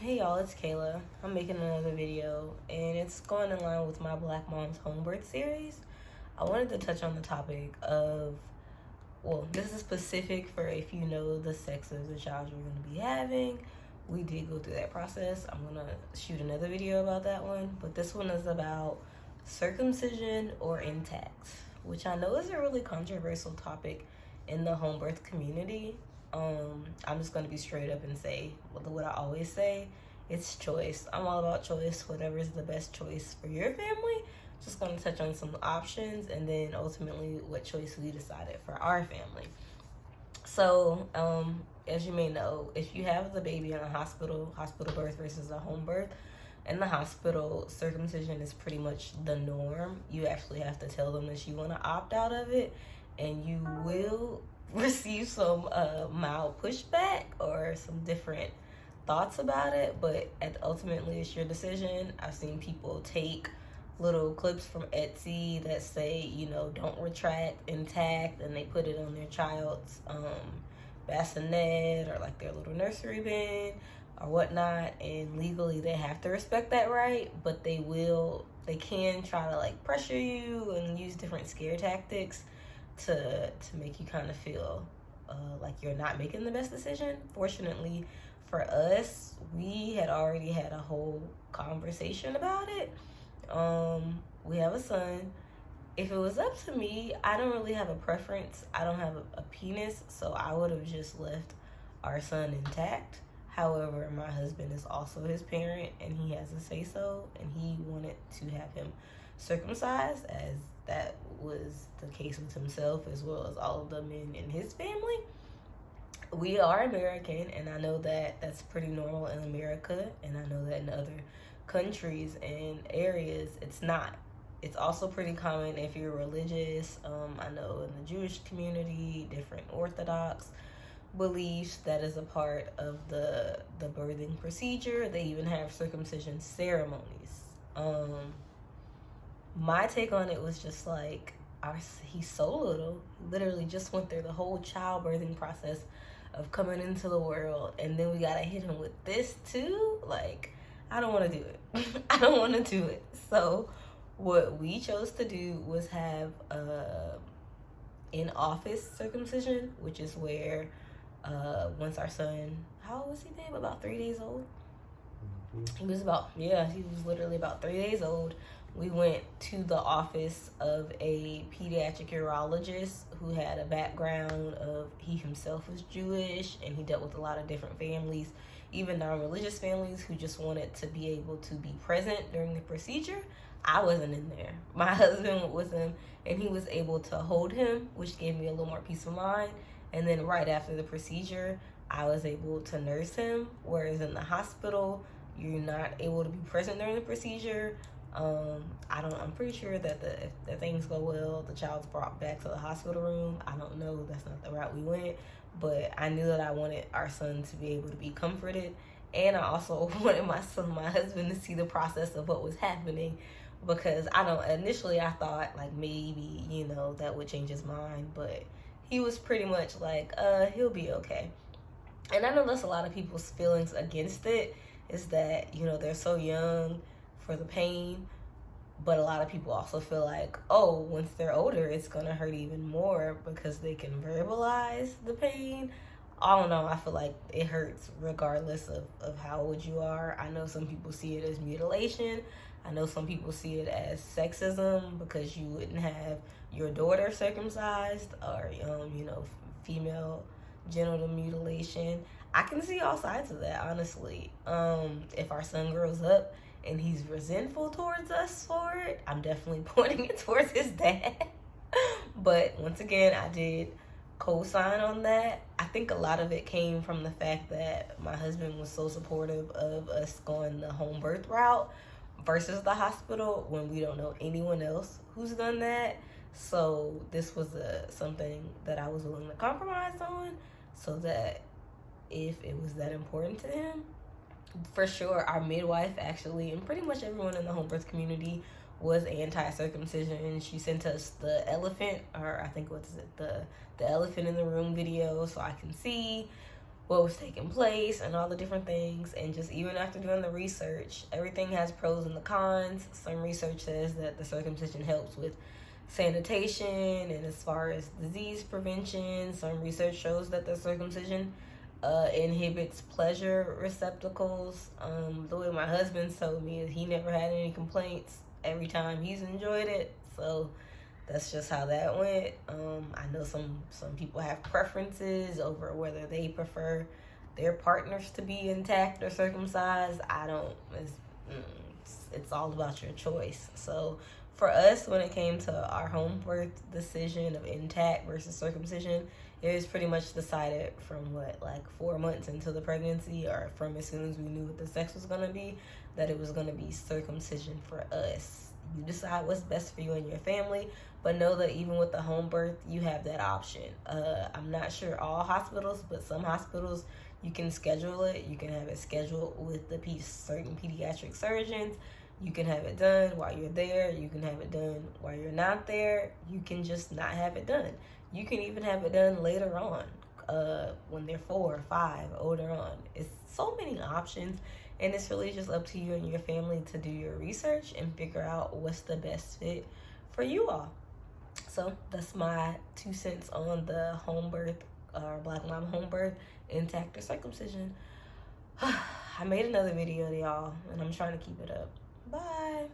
Hey y'all, it's Kayla. I'm making another video, and it's going in line with my Black Moms Home Birth series. I wanted to touch on the topic of, well, this is specific for if you know the sex of the child you're going to be having. We did go through that process. I'm going to shoot another video about that one, but this one is about circumcision or intact, which I know is a really controversial topic in the home birth community. I'm just gonna be straight up and say what I always say. It's choice. I'm all about choice. Whatever is the best choice for your family. Just gonna touch on some options and then ultimately what choice we decided for our family. So, as you may know, if you have the baby in a hospital birth versus a home birth, in the hospital, circumcision is pretty much the norm. You actually have to tell them that you want to opt out of it, and you will receive some mild pushback or some different thoughts about it, but ultimately it's your decision. I've seen people take little clips from Etsy that say, don't retract intact, and they put it on their child's bassinet or like their little nursery bin or whatnot, and legally they have to respect that right, but they can try to like pressure you and use different scare tactics to make you kind of feel like you're not making the best decision. Fortunately for us, we had already had a whole conversation about it. We have a son. If it was up to me, I don't really have a preference. I don't have a penis, so I would have just left our son intact. However, my husband is also his parent, and he has a say-so, and he wanted to have him circumcised, as that was the case with himself as well as all of the men in his family. We are American, and I know that that's pretty normal in America, and I know that in other countries and areas it's not. It's also pretty common if you're religious. I know in the Jewish community, different Orthodox beliefs, that is a part of the birthing procedure. They even have circumcision ceremonies. My take on it was just like, he's so little. He literally just went through the whole childbirthing process of coming into the world, and then we gotta hit him with this too. Like, I don't want to do it. I don't want to do it. So what we chose to do was have in-office circumcision, which is where once our son, how old was he, babe? About 3 days old? He was literally about 3 days old. We went to the office of a pediatric urologist who had a background of, he himself was Jewish, and he dealt with a lot of different families, even non-religious families, who just wanted to be able to be present during the procedure. I wasn't in there. My husband was with him, and he was able to hold him, which gave me a little more peace of mind. And then right after the procedure, I was able to nurse him, whereas in the hospital, you're not able to be present during the procedure. I'm pretty sure that if things go well, the child's brought back to the hospital room. I don't know. That's not the route we went. But I knew that I wanted our son to be able to be comforted. And I also wanted my husband, to see the process of what was happening. Because initially I thought like maybe, that would change his mind. But he was pretty much like, he'll be okay. And I know that's a lot of people's feelings against it, is that, they're so young for the pain. But a lot of people also feel like, once they're older, it's going to hurt even more because they can verbalize the pain. I don't know. I feel like it hurts regardless of how old you are. I know some people see it as mutilation. I know some people see it as sexism because you wouldn't have your daughter circumcised, or, female genital mutilation. I can see all sides of that, honestly. If our son grows up and he's resentful towards us for it, I'm definitely pointing it towards his dad. But once again, I did co-sign on that. I think a lot of it came from the fact that my husband was so supportive of us going the home birth route versus the hospital, when we don't know anyone else who's done that. So this was something that I was willing to compromise on, so that if it was that important to him. For sure, our midwife actually, and pretty much everyone in the home birth community, was anti-circumcision. She sent us the elephant, or I think the elephant in the room video, so I can see what was taking place and all the different things. And just even after doing the research, everything has pros and the cons. Some research says that the circumcision helps with sanitation and as far as disease prevention. Some research shows that the circumcision inhibits pleasure receptacles. The way my husband told me is he never had any complaints every time he's enjoyed it. So that's just how that went. I know some people have preferences over whether they prefer their partners to be intact or circumcised. I don't. It's all about your choice. So for us, when it came to our home birth decision of intact versus circumcision, it was pretty much decided from 4 months into the pregnancy, or from as soon as we knew what the sex was going to be, that it was going to be circumcision for us. You decide what's best for you and your family, but know that even with the home birth, you have that option. I'm not sure all hospitals, but some hospitals, you can schedule it. You can have it scheduled with the certain pediatric surgeons. You can have it done while you're there. You can have it done while you're not there. You can just not have it done. You can even have it done later on, when they're 4 or 5, older on. It's so many options, and it's really just up to you and your family to do your research and figure out what's the best fit for you all. So that's my 2 cents on the home birth, or Black mom home birth, intact or circumcision. I made another video to y'all, and I'm trying to keep it up. Bye.